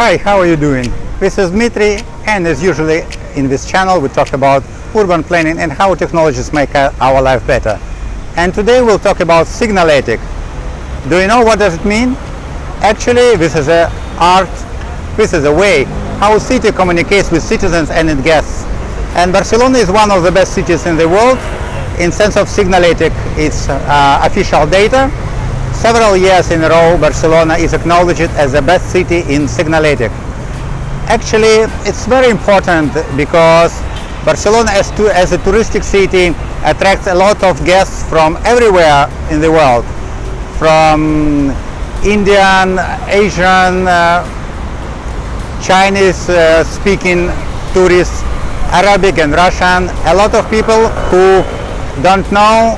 Hi, how are you doing? This is Dmitry, and as usually in this channel we talk about urban planning and how technologies make our life better. And today we'll talk about signalétic. Do you know what does it mean? Actually, this is a art, this is a way how a city communicates with citizens and its guests. And Barcelona is one of the best cities in the world in sense of signalétic. It's official data. Several years in a row, Barcelona is acknowledged as the best city in signalétic. Actually, it's very important because Barcelona as a touristic city attracts a lot of guests from everywhere in the world, from Indian, Asian, Chinese speaking tourists, Arabic and Russian, a lot of people who don't know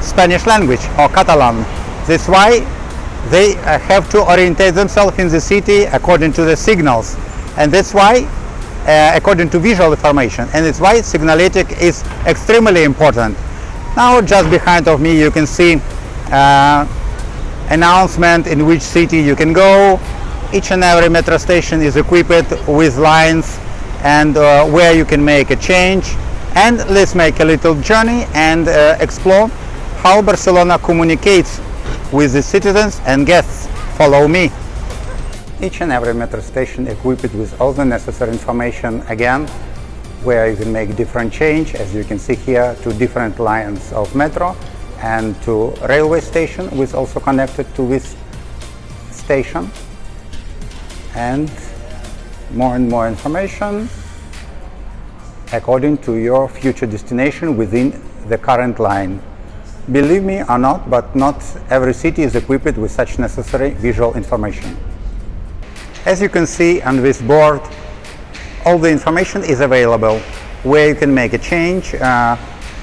Spanish language or Catalan. That's why they have to orientate themselves in the city according to the signals, and that's why according to visual information, and it's why signalétic is extremely important. Now just behind of me you can see announcement in which city you can go. Each and every metro station is equipped with lines and where you can make a change. And let's make a little journey and explore how Barcelona communicates with the citizens and guests. Follow me. Each and every metro station equipped with all the necessary information, again, where you can make different change, as you can see here, to different lines of metro and to railway station, which is also connected to this station. And more information according to your future destination within the current line. Believe me or not, but not every city is equipped with such necessary visual information. As you can see on this board, all the information is available, where you can make a change,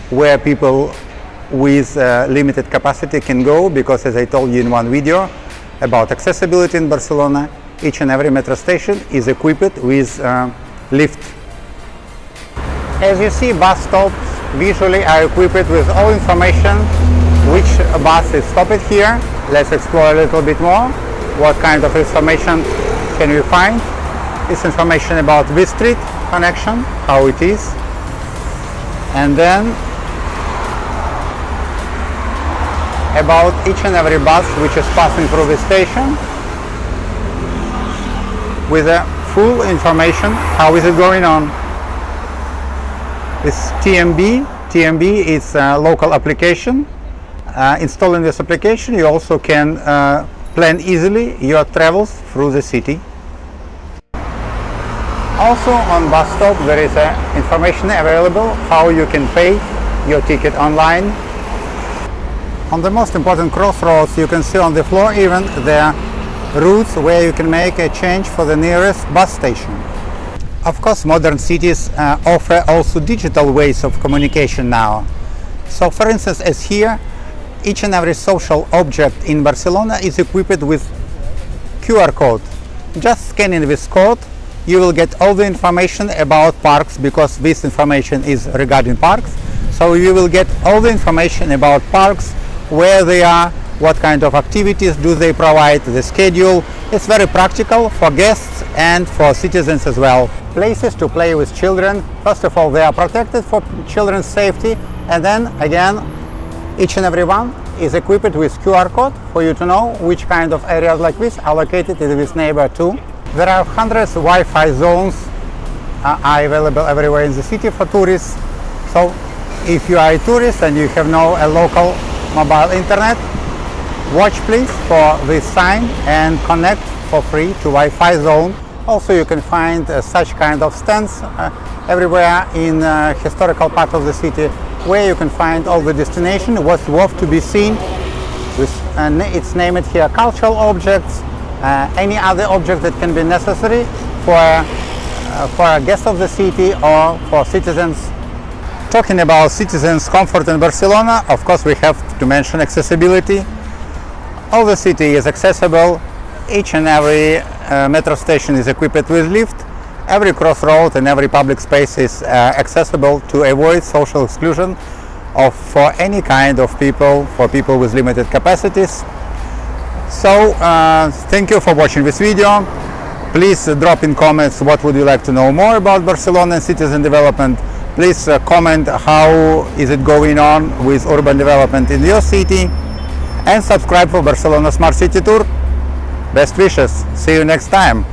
where people with limited capacity can go, because as I told you in one video about accessibility in Barcelona, each and every metro station is equipped with lift. As you see, bus stops visually are equipped with all information which bus is stopped here. Let's explore a little bit more. What kind of information can we find? This information about this street connection, how it is, and then about each and every bus which is passing through the station with a full information how is it going on. This TMB is a local application. Installing this application, you also can plan easily your travels through the city. Also on bus stop there is information available how you can pay your ticket online. On the most important crossroads you can see on the floor even the routes where you can make a change for the nearest bus station. Of course, modern cities offer also digital ways of communication now. So for instance, as here, each and every social object in Barcelona is equipped with QR code. Just scanning this code, you will get all the information about parks, because this information is regarding parks. So you will get all the information about parks, where they are, what kind of activities do they provide, the schedule. It's very practical for guests and for citizens as well. Places to play with children. First of all, they are protected for children's safety, and then again, each and every one is equipped with QR code for you to know which kind of areas like this are located in this neighbor too. There are hundreds of Wi-Fi zones are available everywhere in the city for tourists. So if you are a tourist and you have no local mobile internet, watch please for this sign and connect for free to Wi-Fi zone. Also you can find such kind of stands everywhere in historical part of the city, where you can find all the destination, what's worth to be seen. It's named here cultural objects, any other object that can be necessary for a guest of the city or for citizens. Talking about citizens' comfort in Barcelona, of course we have to mention accessibility. All the city is accessible. Each and every metro station is equipped with lift. Every crossroad and every public space is accessible to avoid social exclusion for any kind of people, for people with limited capacities. So thank you for watching this video. Please drop in comments what would you like to know more about Barcelona and citizen development. Please comment how is it going on with urban development in your city, and subscribe for Barcelona Smart City Tour. Best wishes. See you next time.